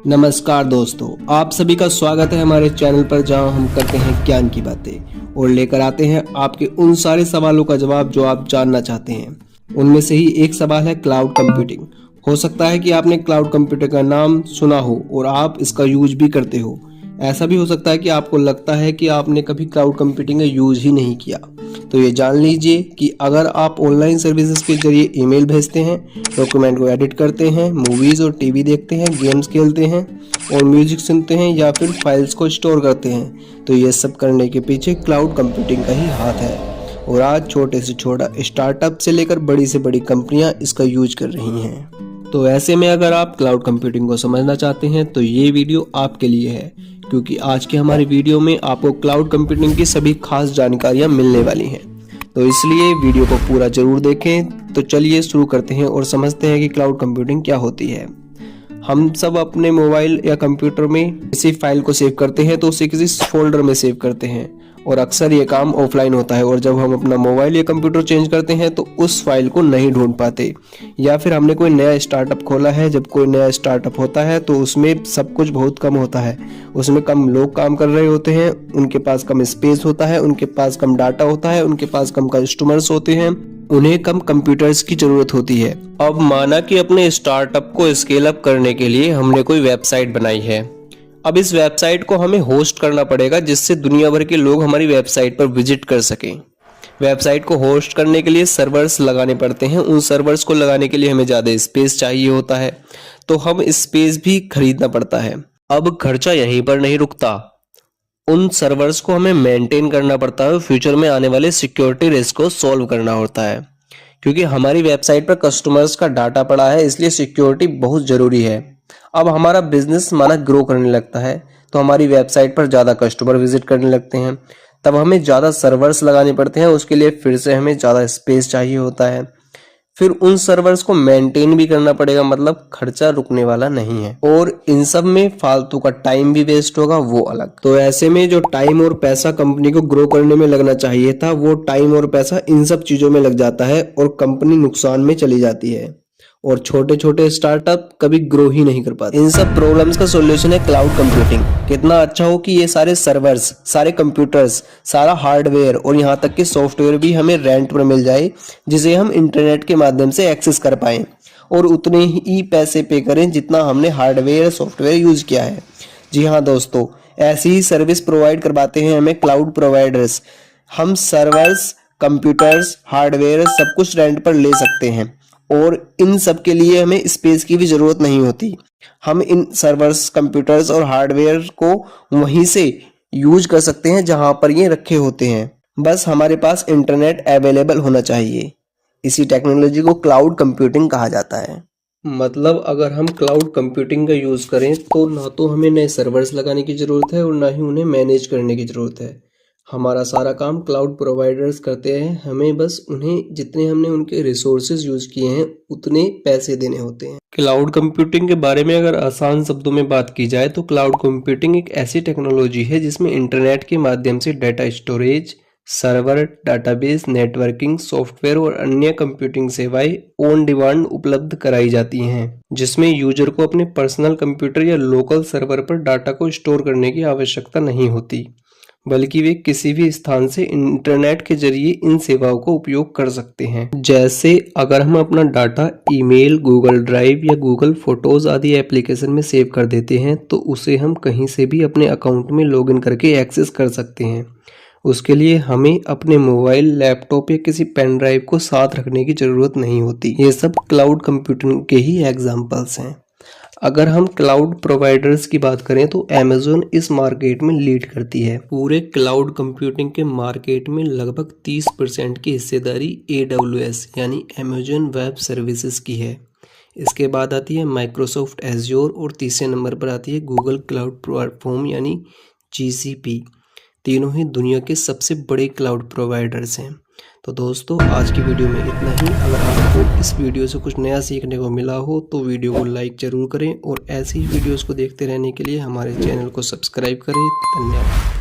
नमस्कार दोस्तों, आप सभी का स्वागत है हमारे चैनल पर जहां हम करते हैं ज्ञान की बातें और लेकर आते हैं आपके उन सारे सवालों का जवाब जो आप जानना चाहते हैं। उनमें से ही एक सवाल है क्लाउड कंप्यूटिंग। हो सकता है कि आपने क्लाउड कंप्यूटिंग का नाम सुना हो और आप इसका यूज भी करते हो। ऐसा भी हो सकता है कि आपको लगता है कि आपने कभी क्लाउड कंप्यूटिंग का यूज ही नहीं किया। तो ये जान लीजिए कि अगर आप ऑनलाइन सर्विसेज के जरिए ईमेल भेजते हैं, डॉक्यूमेंट को एडिट करते हैं, मूवीज़ और टीवी देखते हैं, गेम्स खेलते हैं और म्यूजिक सुनते हैं या फिर फाइल्स को स्टोर करते हैं, तो ये सब करने के पीछे क्लाउड कंप्यूटिंग का ही हाथ है। और आज छोटे से छोटा स्टार्टअप से लेकर बड़ी से बड़ी कंपनियां इसका यूज कर रही हैं। तो ऐसे में अगर आप क्लाउड कंप्यूटिंग को समझना चाहते हैं तो ये वीडियो आपके लिए है, क्योंकि आज की हमारी वीडियो में आपको क्लाउड कंप्यूटिंग की सभी खास जानकारियां मिलने वाली हैं। तो इसलिए वीडियो को पूरा जरूर देखें। तो चलिए शुरू करते हैं और समझते हैं कि क्लाउड कंप्यूटिंग क्या होती है। हम सब अपने मोबाइल या कंप्यूटर में किसी फाइल को सेव करते हैं तो उसे किसी फोल्डर में सेव करते हैं और अक्सर ये काम ऑफलाइन होता है। और जब हम अपना मोबाइल या कंप्यूटर चेंज करते हैं तो उस फाइल को नहीं ढूंढ पाते, या फिर हमने कोई नया स्टार्टअप खोला है। जब कोई नया स्टार्टअप होता है तो उसमें सब कुछ बहुत कम होता है, उसमें कम लोग काम कर रहे होते हैं, उनके पास कम स्पेस होता है, उनके पास कम डाटा होता है, उनके पास कम कस्टमर्स होते हैं, उन्हें कम कंप्यूटर्स की जरूरत होती है। अब माना कि अपने स्टार्टअप को स्केल अप करने के लिए हमने कोई वेबसाइट बनाई है। अब इस वेबसाइट को हमें होस्ट करना पड़ेगा जिससे दुनिया भर के लोग हमारी वेबसाइट पर विजिट कर सकें। वेबसाइट को होस्ट करने के लिए सर्वर्स लगाने पड़ते हैं। उन सर्वर्स को लगाने के लिए हमें ज़्यादा स्पेस चाहिए होता है, तो हम स्पेस भी खरीदना पड़ता है। अब खर्चा यहीं पर नहीं रुकता, उन सर्वर्स को हमें मेंटेन करना पड़ता है। फ्यूचर में आने वाले सिक्योरिटी रिस्क को सॉल्व करना होता है, क्योंकि हमारी वेबसाइट पर कस्टमर्स का डाटा पड़ा है, इसलिए सिक्योरिटी बहुत ज़रूरी है। अब हमारा बिजनेस माना ग्रो करने लगता है तो हमारी वेबसाइट पर ज़्यादा कस्टमर विजिट करने लगते हैं, तब हमें ज़्यादा सर्वर्स लगाने पड़ते हैं। उसके लिए फिर से हमें ज़्यादा स्पेस चाहिए होता है, फिर उन सर्वर्स को मेंटेन भी करना पड़ेगा, मतलब खर्चा रुकने वाला नहीं है। और इन सब में फालतू का टाइम भी वेस्ट होगा, वो अलग। तो ऐसे में जो टाइम और पैसा कंपनी को ग्रो करने में लगना चाहिए था, वो टाइम और पैसा इन सब चीजों में लग जाता है और कंपनी नुकसान में चली जाती है और छोटे छोटे स्टार्टअप कभी ग्रो ही नहीं कर पाते। इन सब प्रॉब्लम्स का सॉल्यूशन है क्लाउड कंप्यूटिंग। कितना अच्छा हो कि ये सारे सर्वर्स, सारे कंप्यूटर्स, सारा हार्डवेयर और यहाँ तक कि सॉफ्टवेयर भी हमें रेंट पर मिल जाए, जिसे हम इंटरनेट के माध्यम से एक्सेस कर पाएं और उतने ही पैसे पे करें जितना हमने हार्डवेयर सॉफ्टवेयर यूज किया है। जी हाँ दोस्तों, ऐसी ही सर्विस प्रोवाइड करवाते हैं हमें क्लाउड प्रोवाइडर्स। हम सर्वर्स, कंप्यूटर्स, हार्डवेयर सब कुछ रेंट पर ले सकते हैं और इन सब के लिए हमें स्पेस की भी ज़रूरत नहीं होती। हम इन सर्वर्स, कंप्यूटर्स और हार्डवेयर को वहीं से यूज कर सकते हैं जहां पर ये रखे होते हैं। बस हमारे पास इंटरनेट अवेलेबल होना चाहिए। इसी टेक्नोलॉजी को क्लाउड कंप्यूटिंग कहा जाता है। मतलब अगर हम क्लाउड कंप्यूटिंग का यूज़ करें तो ना तो हमें नए सर्वर्स लगाने की ज़रूरत है और ना ही उन्हें मैनेज करने की ज़रूरत है। हमारा सारा काम क्लाउड प्रोवाइडर्स करते हैं, हमें बस उन्हें जितने हमने उनके रिसोर्सेज यूज किए हैं उतने पैसे देने होते हैं। क्लाउड कंप्यूटिंग के बारे में अगर आसान शब्दों में बात की जाए तो क्लाउड कंप्यूटिंग एक ऐसी टेक्नोलॉजी है जिसमें इंटरनेट के माध्यम से data storage, server, database, networking, software और अन्य कंप्यूटिंग सेवाएं ऑन डिमांड उपलब्ध कराई जाती हैं, जिसमें यूजर को अपने पर्सनल कंप्यूटर या लोकल सर्वर पर डाटा को स्टोर करने की आवश्यकता नहीं होती, बल्कि वे किसी भी स्थान से इंटरनेट के जरिए इन सेवाओं को उपयोग कर सकते हैं। जैसे अगर हम अपना डाटा ईमेल, गूगल ड्राइव या गूगल फोटोज आदि एप्लीकेशन में सेव कर देते हैं तो उसे हम कहीं से भी अपने अकाउंट में लॉगिन करके एक्सेस कर सकते हैं। उसके लिए हमें अपने मोबाइल, लैपटॉप या किसी पेन ड्राइव को साथ रखने की ज़रूरत नहीं होती। ये सब क्लाउड कंप्यूटिंग के ही एग्जाम्पल्स हैं। अगर हम क्लाउड प्रोवाइडर्स की बात करें तो अमेज़न इस मार्केट में लीड करती है। पूरे क्लाउड कंप्यूटिंग के मार्केट में लगभग 30% की हिस्सेदारी AWS यानी अमेज़न वेब सर्विसेज की है। इसके बाद आती है माइक्रोसॉफ्ट एज्योर और तीसरे नंबर पर आती है गूगल क्लाउड प्लेटफॉर्म यानी GCP। तीनों ही दुनिया के सबसे बड़े क्लाउड प्रोवाइडर्स हैं। तो दोस्तों, आज की वीडियो में इतना ही। अगर आपको इस वीडियो से कुछ नया सीखने को मिला हो तो वीडियो को लाइक ज़रूर करें और ऐसी ही वीडियोस को देखते रहने के लिए हमारे चैनल को सब्सक्राइब करें। धन्यवाद।